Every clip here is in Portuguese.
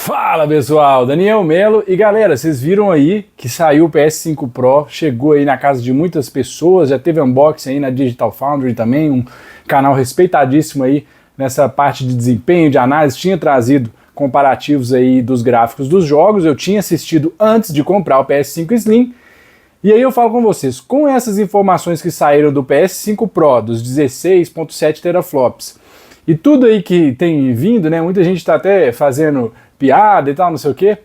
Fala pessoal, Daniel Melo e galera, vocês viram aí que saiu o PS5 Pro, chegou aí na casa de muitas pessoas, já teve unboxing aí na Digital Foundry também, um canal respeitadíssimo aí nessa parte de desempenho, de análise, tinha trazido comparativos aí dos gráficos dos jogos, eu tinha assistido antes de comprar o PS5 Slim, e aí eu falo com vocês, com essas informações que saíram do PS5 Pro, dos 16.7 teraflops, e tudo aí que tem vindo, né, muita gente está até fazendo piada e tal, não sei o quê,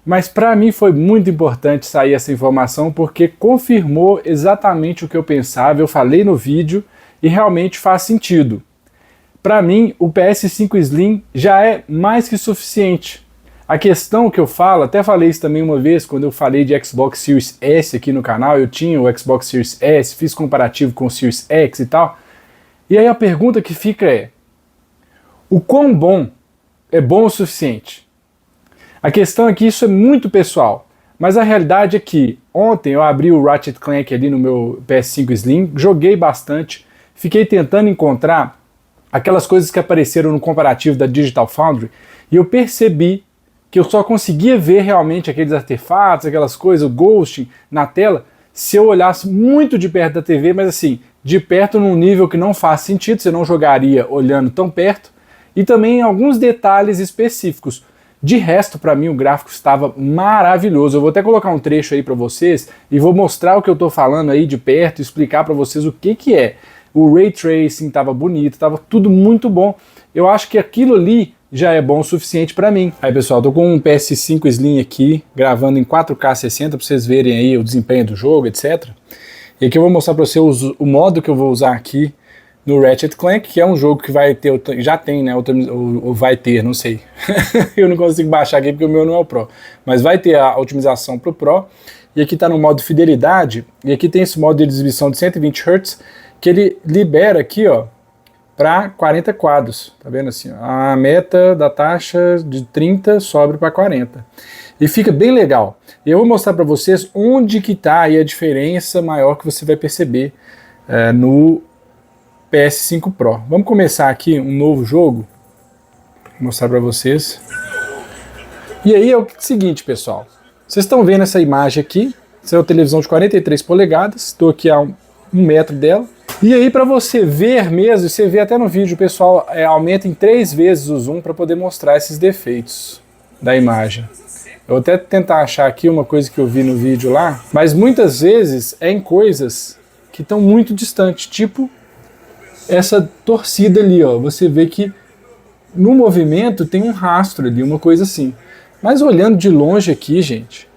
mas para mim foi muito importante sair essa informação porque confirmou exatamente o que eu pensava, eu falei no vídeo e realmente faz sentido. Para mim, o PS5 Slim já é mais que suficiente. A questão que eu falo, até falei isso também uma vez quando eu falei de Xbox Series S aqui no canal, eu tinha o Xbox Series S, fiz comparativo com o Series X e tal, e aí a pergunta que fica é, o quão bom é bom o suficiente? A questão é que isso é muito pessoal, mas a realidade é que ontem eu abri o Ratchet Clank ali no meu PS5 Slim, joguei bastante, fiquei tentando encontrar aquelas coisas que apareceram no comparativo da Digital Foundry e eu percebi que eu só conseguia ver realmente aqueles artefatos, aquelas coisas, o ghosting na tela, se eu olhasse muito de perto da TV, mas assim, de perto num nível que não faz sentido, você não jogaria olhando tão perto, e também alguns detalhes específicos. De resto, para mim, o gráfico estava maravilhoso. Eu vou até colocar um trecho aí para vocês e vou mostrar o que eu estou falando aí de perto e explicar para vocês o que é. O Ray Tracing estava bonito, estava tudo muito bom. Eu acho que aquilo ali já é bom o suficiente para mim. Aí, pessoal, estou com um PS5 Slim aqui, gravando em 4K 60 para vocês verem aí o desempenho do jogo, etc. E aqui eu vou mostrar para vocês o modo que eu vou usar aqui no Ratchet Clank, que é um jogo que vai ter, já tem, né, ou vai ter, não sei, eu não consigo baixar aqui porque o meu não é o Pro, mas vai ter a otimização para o Pro, e aqui está no modo fidelidade, e aqui tem esse modo de exibição de 120 Hz, que ele libera aqui, ó, para 40 quadros, tá vendo assim, ó, a meta da taxa de 30 sobe para 40, e fica bem legal. E eu vou mostrar para vocês onde que está aí a diferença maior que você vai perceber no PS5 Pro. Vamos começar aqui um novo jogo, vou mostrar para vocês. E aí é o seguinte, pessoal, vocês estão vendo essa imagem aqui, essa é uma televisão de 43 polegadas, estou aqui a um metro dela, e aí para você ver mesmo, você vê até no vídeo, o pessoal aumenta em 3 vezes o zoom para poder mostrar esses defeitos da imagem. Eu vou até tentar achar aqui uma coisa que eu vi no vídeo lá, mas muitas vezes é em coisas que estão muito distantes, tipo essa torcida ali, ó, você vê que no movimento tem um rastro ali, uma coisa assim. Mas olhando de longe aqui, gente,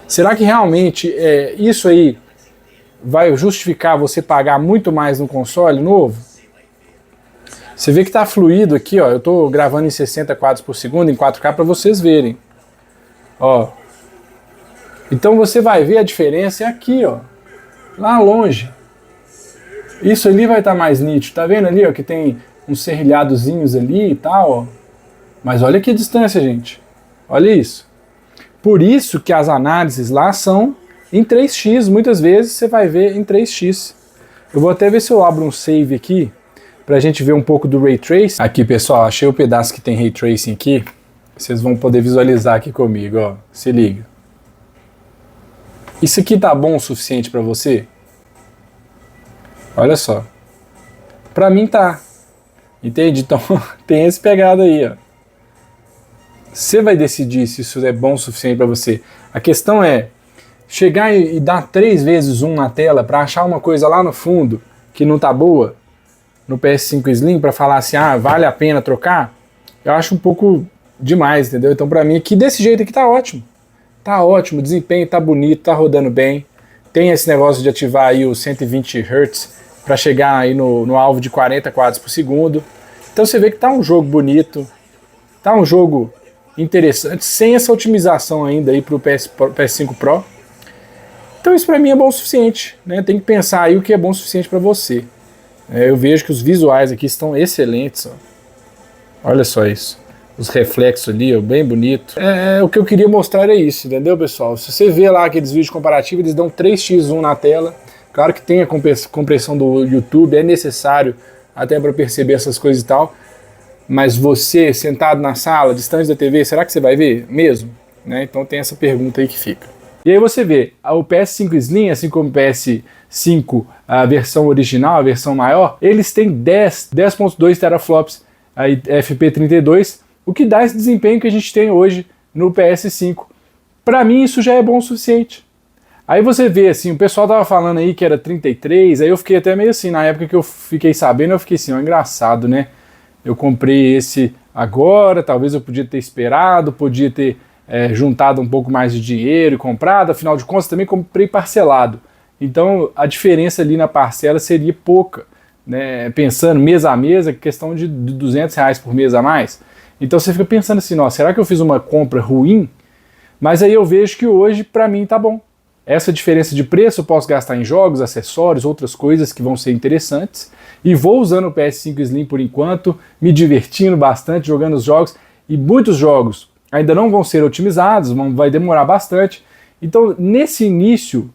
será que realmente isso aí vai justificar você pagar muito mais no console novo? Você vê que tá fluido aqui, ó, eu tô gravando em 60 quadros por segundo, em 4K, para vocês verem. Ó. Então você vai ver a diferença aqui, ó, lá longe. Isso ali vai estar mais nítido, tá vendo ali, ó, que tem uns serrilhadozinhos ali e tal, ó. Mas olha que distância, gente. Olha isso. Por isso que as análises lá são em 3x, muitas vezes você vai ver em 3x. Eu vou até ver se eu abro um save aqui, pra gente ver um pouco do Ray Tracing. Aqui, pessoal, achei o pedaço que tem Ray Tracing aqui. Vocês vão poder visualizar aqui comigo, ó. Se liga. Isso aqui tá bom o suficiente pra você? Olha só, pra mim tá, entende? Então tem esse pegado aí, ó. Você vai decidir se isso é bom o suficiente pra você. A questão é chegar e dar 3 vezes zoom na tela pra achar uma coisa lá no fundo que não tá boa no PS5 Slim pra falar assim, ah, vale a pena trocar? Eu acho um pouco demais, entendeu? Então pra mim aqui desse jeito aqui tá ótimo. Tá ótimo, o desempenho tá bonito, tá rodando bem. Tem esse negócio de ativar aí os 120 Hz para chegar aí no alvo de 40 quadros por segundo. Então você vê que tá um jogo bonito, tá um jogo interessante, sem essa otimização ainda aí pro PS5 Pro. Então isso para mim é bom o suficiente, né? Tem que pensar aí o que é bom o suficiente para você. Eu vejo que os visuais aqui estão excelentes, ó. Olha só isso. Os reflexos ali, ó, bem bonito. O que eu queria mostrar é isso, entendeu, pessoal? Se você vê lá aqueles vídeos comparativos, eles dão 3x1 na tela. Claro que tem a compressão do YouTube, é necessário até para perceber essas coisas e tal. mas você sentado na sala, distante da TV, será que você vai ver mesmo? Né? Então tem essa pergunta aí que fica. E aí você vê, o PS5 Slim, assim como o PS5, a versão original, a versão maior, eles têm 10.2 teraflops aí, FP32, o que dá esse desempenho que a gente tem hoje no PS5. Para mim isso já é bom o suficiente. Aí você vê assim, o pessoal tava falando aí que era 33, aí eu fiquei até meio assim, na época que eu fiquei sabendo, eu fiquei assim, ó, engraçado, né? Eu comprei esse agora, talvez eu podia ter esperado, podia ter juntado um pouco mais de dinheiro e comprado, afinal de contas também comprei parcelado. Então a diferença ali na parcela seria pouca, né? Pensando mês a mês, é questão de R$200 por mês a mais. Então você fica pensando assim, nossa, será que eu fiz uma compra ruim? Mas aí eu vejo que hoje para mim tá bom. Essa diferença de preço eu posso gastar em jogos, acessórios, outras coisas que vão ser interessantes. E vou usando o PS5 Slim por enquanto, me divertindo bastante, jogando os jogos. E muitos jogos ainda não vão ser otimizados, vai demorar bastante. Então, nesse início,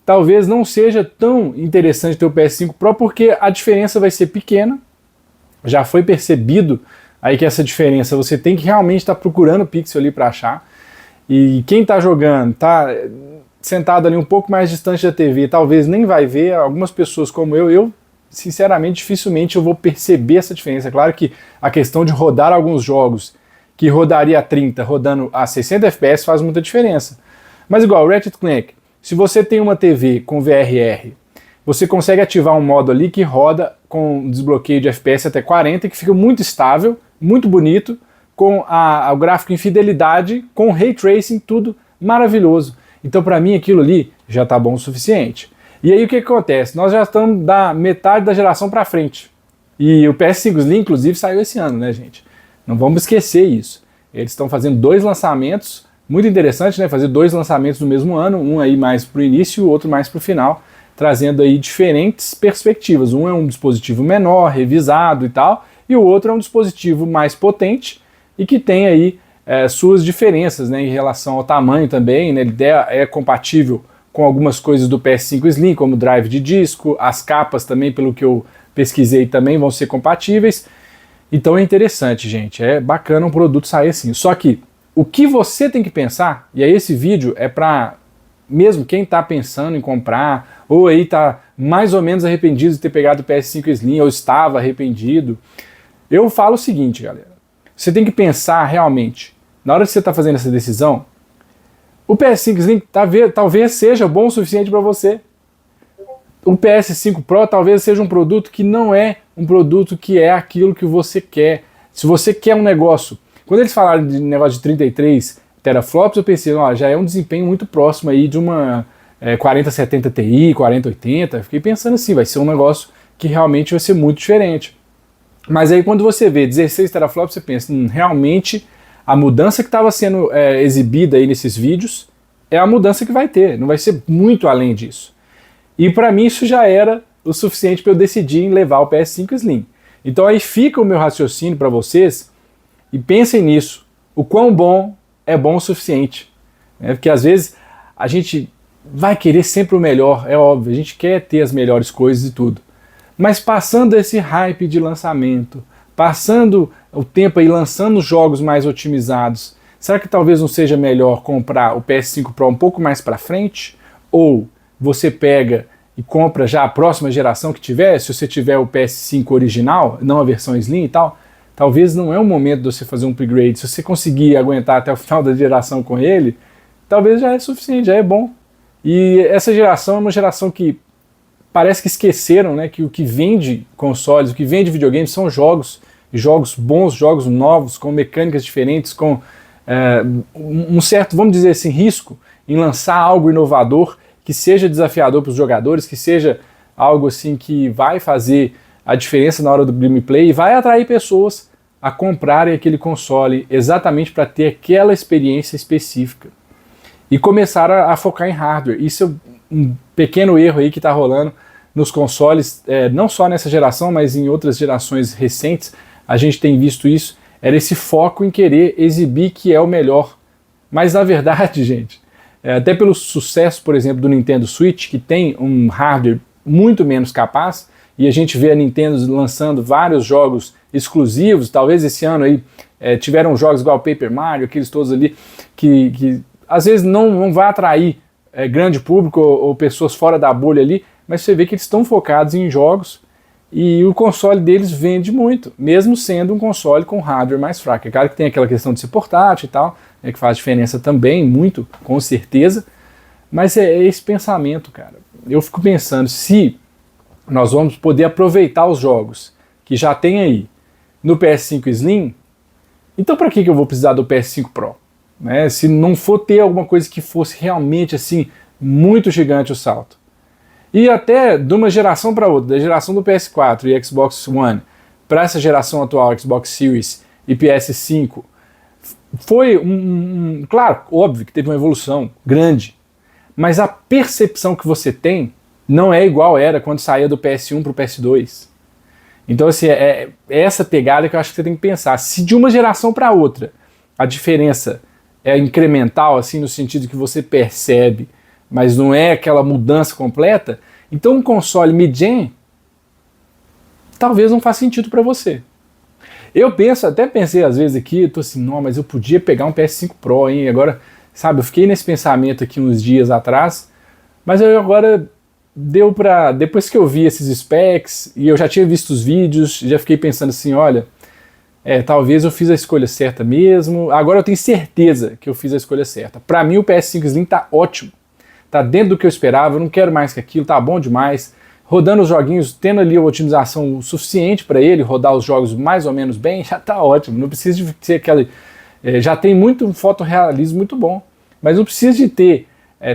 talvez não seja tão interessante ter o PS5 Pro, porque a diferença vai ser pequena. Já foi percebido aí que essa diferença, você tem que realmente estar procurando pixel ali para achar. E quem está jogando, está sentado ali um pouco mais distante da TV, talvez nem vai ver. Algumas pessoas como eu sinceramente, dificilmente eu vou perceber essa diferença. É claro que a questão de rodar alguns jogos que rodaria a 30, rodando a 60 FPS faz muita diferença. Mas igual, Ratchet Clank, se você tem uma TV com VRR, você consegue ativar um modo ali que roda com desbloqueio de FPS até 40, que fica muito estável, muito bonito, com o gráfico em fidelidade, com Ray Tracing, tudo maravilhoso. Então para mim aquilo ali já está bom o suficiente. E aí o que acontece? Nós já estamos da metade da geração para frente. E o PS5 Slim, inclusive, saiu esse ano, né, gente? Não vamos esquecer isso. Eles estão fazendo 2 lançamentos, muito interessante, né? Fazer 2 lançamentos no mesmo ano, um aí mais para o início e o outro mais para o final, trazendo aí diferentes perspectivas. Um é um dispositivo menor, revisado e tal, e o outro é um dispositivo mais potente e que tem aí suas diferenças, né, em relação ao tamanho também, né? Ele é compatível com algumas coisas do PS5 Slim, como drive de disco, as capas também, pelo que eu pesquisei, também vão ser compatíveis. Então é interessante, gente, é bacana um produto sair assim. Só que o que você tem que pensar, e aí esse vídeo é para mesmo quem está pensando em comprar, ou aí está mais ou menos arrependido de ter pegado o PS5 Slim, ou estava arrependido, eu falo o seguinte, galera, você tem que pensar realmente, na hora que você está fazendo essa decisão, o PS5 Slim talvez seja bom o suficiente para você. O PS5 Pro talvez seja um produto que não é um produto que é aquilo que você quer. Se você quer um negócio... Quando eles falaram de negócio de 33 teraflops, eu pensei, ó, já é um desempenho muito próximo aí de uma 4070 Ti, 4080. Fiquei pensando assim, vai ser um negócio que realmente vai ser muito diferente. Mas aí quando você vê 16 teraflops, você pensa, realmente... A mudança que estava sendo exibida aí nesses vídeos é a mudança que vai ter, não vai ser muito além disso. E para mim isso já era o suficiente para eu decidir em levar o PS5 Slim. Então aí fica o meu raciocínio para vocês e pensem nisso, o quão bom é bom o suficiente. Né? Porque às vezes a gente vai querer sempre o melhor, é óbvio, a gente quer ter as melhores coisas e tudo. Mas passando esse hype de lançamento, passando o tempo aí lançando jogos mais otimizados, será que talvez não seja melhor comprar o PS5 Pro um pouco mais para frente? Ou você pega e compra já a próxima geração que tiver, se você tiver o PS5 original, não a versão Slim e tal, talvez não é o momento de você fazer um upgrade. Se você conseguir aguentar até o final da geração com ele, talvez já é suficiente, já é bom. E essa geração é uma geração que parece que esqueceram, né, que o que vende consoles, o que vende videogames são jogos, jogos bons, jogos novos, com mecânicas diferentes, com um certo, vamos dizer assim, risco em lançar algo inovador, que seja desafiador para os jogadores, que seja algo assim que vai fazer a diferença na hora do gameplay e vai atrair pessoas a comprarem aquele console exatamente para ter aquela experiência específica. E começar a focar em hardware. Isso é um pequeno erro aí que está rolando nos consoles, não só nessa geração, mas em outras gerações recentes, a gente tem visto isso, era esse foco em querer exibir que é o melhor. Mas na verdade, gente, até pelo sucesso, por exemplo, do Nintendo Switch, que tem um hardware muito menos capaz, e a gente vê a Nintendo lançando vários jogos exclusivos, talvez esse ano aí tiveram jogos igual Paper Mario, aqueles todos ali, que às vezes não vai atrair grande público ou pessoas fora da bolha ali, mas você vê que eles estão focados em jogos e o console deles vende muito, mesmo sendo um console com hardware mais fraco. É claro que tem aquela questão de ser portátil e tal, que faz diferença também, muito, com certeza, mas é esse pensamento, cara. Eu fico pensando, se nós vamos poder aproveitar os jogos que já tem aí no PS5 Slim, então para que eu vou precisar do PS5 Pro? Né? Se não for ter alguma coisa que fosse realmente assim, muito gigante o salto. E até de uma geração para outra, da geração do PS4 e Xbox One para essa geração atual, Xbox Series e PS5, foi claro, óbvio que teve uma evolução grande, mas a percepção que você tem não é igual era quando saía do PS1 para o PS2. Então, assim, é essa pegada que eu acho que você tem que pensar. Se de uma geração para outra a diferença é incremental, assim, no sentido que você percebe, mas não é aquela mudança completa, então um console mid-gen talvez não faça sentido para você. Eu até pensei às vezes aqui, eu tô assim, não, mas eu podia pegar um PS5 Pro, hein? Agora, sabe, eu fiquei nesse pensamento aqui uns dias atrás, mas eu agora depois que eu vi esses specs, e eu já tinha visto os vídeos, já fiquei pensando assim, olha, talvez eu fiz a escolha certa mesmo, agora eu tenho certeza que eu fiz a escolha certa. Para mim o PS5 Slim tá ótimo, tá dentro do que eu esperava, eu não quero mais que aquilo, tá bom demais, rodando os joguinhos, tendo ali a otimização suficiente para ele, rodar os jogos mais ou menos bem, já tá ótimo, não precisa de ser aquele, já tem muito fotorrealismo muito bom, mas não precisa de ter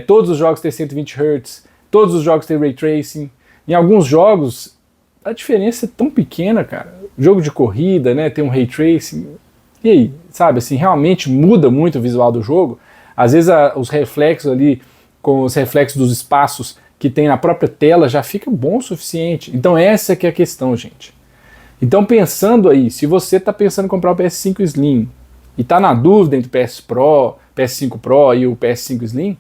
todos os jogos ter 120 Hz, todos os jogos têm Ray Tracing. Em alguns jogos, a diferença é tão pequena, cara. Jogo de corrida, né, tem um Ray Tracing. E aí, sabe, assim, realmente muda muito o visual do jogo. Às vezes os reflexos ali, com os reflexos dos espaços que tem na própria tela, já fica bom o suficiente. Então essa que é a questão, gente. Então pensando aí, se você está pensando em comprar o PS5 Slim e está na dúvida entre o PS5 Pro e o PS5 Slim,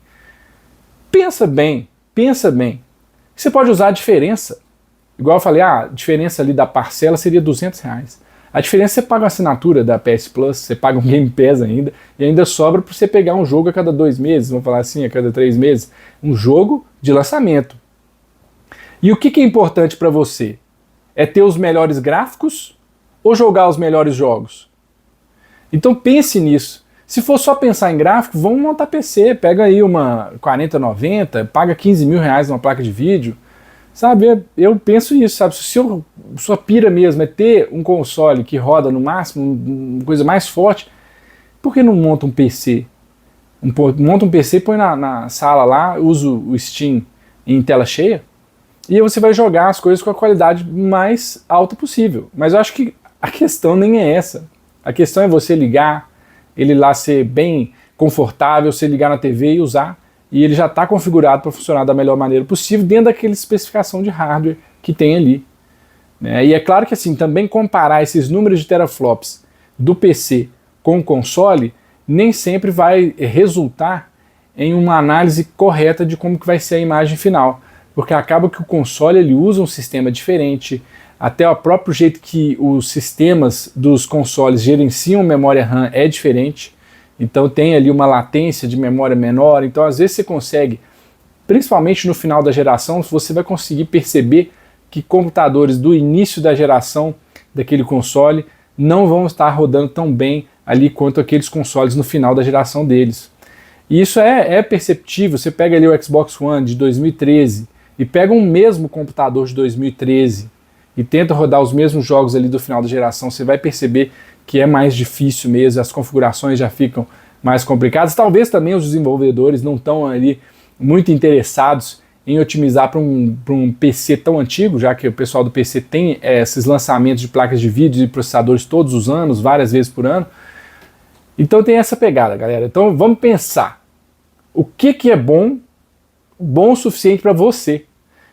pensa bem. Você pode usar a diferença. Igual eu falei, a diferença ali da parcela seria R$200. A diferença você paga a assinatura da PS Plus, você paga um Game Pass ainda, e ainda sobra para você pegar um jogo a cada 2 meses, vamos falar assim, a cada 3 meses. Um jogo de lançamento. E o que é importante para você? É ter os melhores gráficos ou jogar os melhores jogos? Então pense nisso. Se for só pensar em gráfico, vamos montar PC, pega aí uma 4090, paga R$15 mil numa placa de vídeo, sabe? Eu penso isso, sabe? Se sua pira mesmo é ter um console que roda no máximo, uma coisa mais forte, por que não monta um PC? Monta um PC, põe na sala lá, usa o Steam em tela cheia, e aí você vai jogar as coisas com a qualidade mais alta possível. Mas eu acho que a questão nem é essa. A questão é você ligar, ele lá ser bem confortável, você ligar na TV e usar, e ele já está configurado para funcionar da melhor maneira possível dentro daquela especificação de hardware que tem ali. Né? E é claro que assim, também comparar esses números de teraflops do PC com o console nem sempre vai resultar em uma análise correta de como que vai ser a imagem final, porque acaba que o console ele usa um sistema diferente, até o próprio jeito que os sistemas dos consoles gerenciam memória RAM é diferente, então tem ali uma latência de memória menor, então às vezes você consegue, principalmente no final da geração, você vai conseguir perceber que computadores do início da geração daquele console não vão estar rodando tão bem ali quanto aqueles consoles no final da geração deles. E isso é perceptível, você pega ali o Xbox One de 2013 e pega um mesmo computador de 2013 e tenta rodar os mesmos jogos ali do final da geração, você vai perceber que é mais difícil mesmo, as configurações já ficam mais complicadas. Talvez também os desenvolvedores não estão ali muito interessados em otimizar para um PC tão antigo, já que o pessoal do PC tem esses lançamentos de placas de vídeo e processadores todos os anos, várias vezes por ano. Então tem essa pegada, galera. Então vamos pensar. O que é bom o suficiente para você?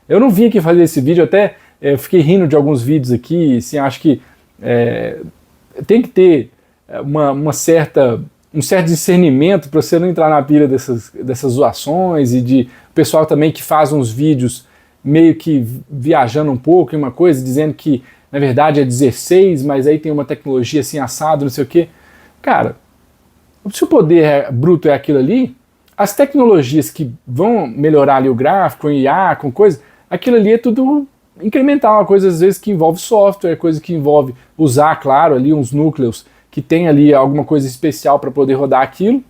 Eu não vim aqui fazer esse vídeo, até fiquei rindo de alguns vídeos aqui, assim, acho que tem que ter um certo discernimento para você não entrar na pilha dessas zoações e de pessoal também que faz uns vídeos meio que viajando um pouco em uma coisa, dizendo que na verdade é 16, mas aí tem uma tecnologia assim assado, não sei o quê. Cara, se o poder bruto é aquilo ali, as tecnologias que vão melhorar ali o gráfico, com IA, com coisa, aquilo ali é tudo incremental, uma coisa às vezes que envolve software, coisa que envolve usar, claro, ali uns núcleos que tem ali alguma coisa especial para poder rodar aquilo.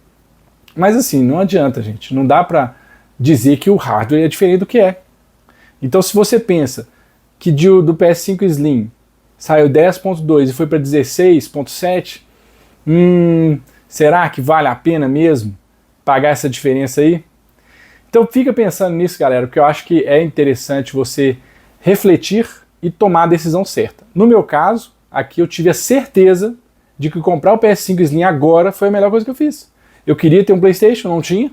Mas assim, não adianta, gente, não dá para dizer que o hardware é diferente do que é. Então se você pensa que do PS5 Slim saiu 10.2 e foi para 16.7, será que vale a pena mesmo pagar essa diferença aí? Então fica pensando nisso, galera, porque eu acho que é interessante você refletir e tomar a decisão certa. No meu caso, aqui eu tive a certeza de que comprar o PS5 Slim agora foi a melhor coisa que eu fiz. Eu queria ter um PlayStation, não tinha.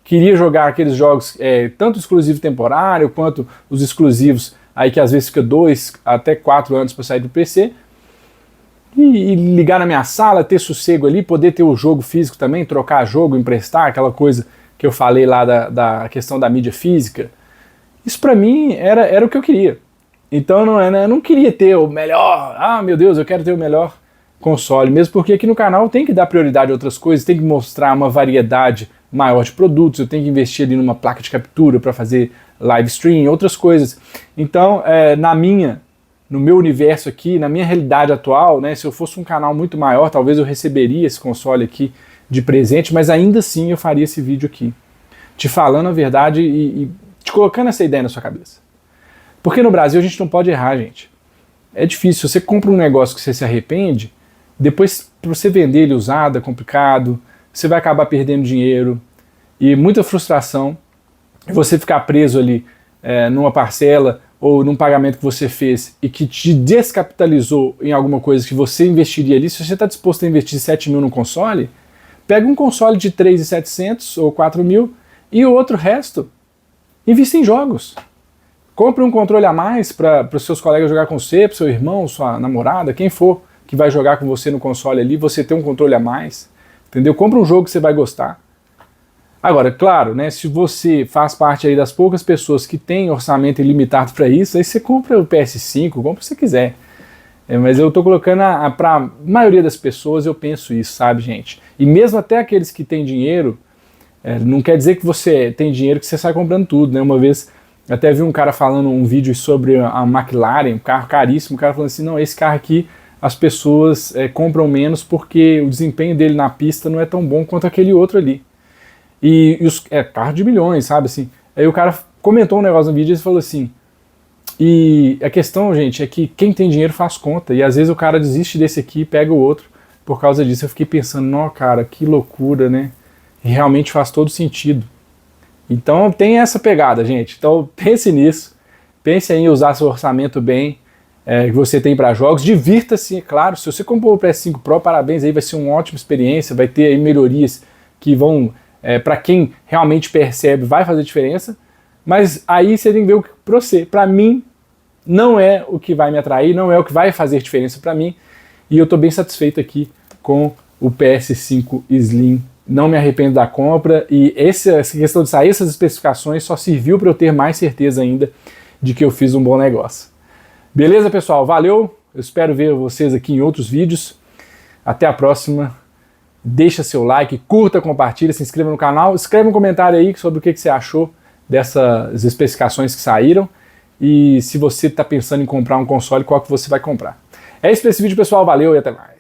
Queria jogar aqueles jogos, tanto exclusivo temporário, quanto os exclusivos, aí que às vezes fica 2 até 4 anos para sair do PC. E ligar na minha sala, ter sossego ali, poder ter o jogo físico também, trocar jogo, emprestar, aquela coisa que eu falei lá da questão da mídia física. Isso pra mim era o que eu queria. Então eu não queria ter o melhor, meu Deus, eu quero ter o melhor console, mesmo porque aqui no canal tem que dar prioridade a outras coisas, tem que mostrar uma variedade maior de produtos, eu tenho que investir ali numa placa de captura para fazer live stream, outras coisas. Então, no meu universo aqui, na minha realidade atual, né, se eu fosse um canal muito maior, talvez eu receberia esse console aqui de presente, mas ainda assim eu faria esse vídeo aqui, te falando a verdade e te colocando essa ideia na sua cabeça. Porque no Brasil a gente não pode errar, gente. É difícil, você compra um negócio que você se arrepende, depois para você vender ele usado é complicado, você vai acabar perdendo dinheiro e muita frustração, e você ficar preso ali numa parcela ou num pagamento que você fez e que te descapitalizou em alguma coisa que você investiria ali. Se você está disposto a investir 7 mil no console, pega um console de 3.700 ou 4 mil e o outro resto invista em jogos. Compre um controle a mais para os seus colegas jogar com você, para seu irmão, sua namorada, quem for que vai jogar com você no console ali, você tem um controle a mais, entendeu? Compra um jogo que você vai gostar. Agora, claro, né, se você faz parte aí das poucas pessoas que têm orçamento ilimitado para isso, aí você compra o PS5, compra o que você quiser. Mas eu tô colocando para a maioria das pessoas, eu penso isso, sabe, gente? E mesmo até aqueles que têm dinheiro, não quer dizer que você tem dinheiro que você sai comprando tudo, né? Uma vez até vi um cara falando um vídeo sobre a McLaren, um carro caríssimo, o cara falando assim, não, esse carro aqui as pessoas compram menos porque o desempenho dele na pista não é tão bom quanto aquele outro ali. E carro de milhões, sabe assim? Aí o cara comentou um negócio no vídeo e falou assim, e a questão, gente, é que quem tem dinheiro faz conta, e às vezes o cara desiste desse aqui e pega o outro por causa disso. Eu fiquei pensando, não, cara, que loucura, né? E realmente faz todo sentido. Então tem essa pegada, gente. Então pense nisso, pense em usar seu orçamento bem, que você tem para jogos, divirta-se, claro. Se você comprou o PS5 Pro, parabéns, aí vai ser uma ótima experiência, vai ter aí melhorias que vão, para quem realmente percebe, vai fazer diferença, mas aí você tem que ver o que para você. Para mim, não é o que vai me atrair, não é o que vai fazer diferença para mim, e eu estou bem satisfeito aqui com o PS5 Slim. Não me arrependo da compra, e essa questão de sair essas especificações só serviu para eu ter mais certeza ainda de que eu fiz um bom negócio. Beleza, pessoal? Valeu! Eu espero ver vocês aqui em outros vídeos. Até a próxima. Deixa seu like, curta, compartilha, se inscreva no canal. Escreve um comentário aí sobre o que você achou dessas especificações que saíram. E se você está pensando em comprar um console, qual que você vai comprar. É isso para esse vídeo, pessoal. Valeu e até mais.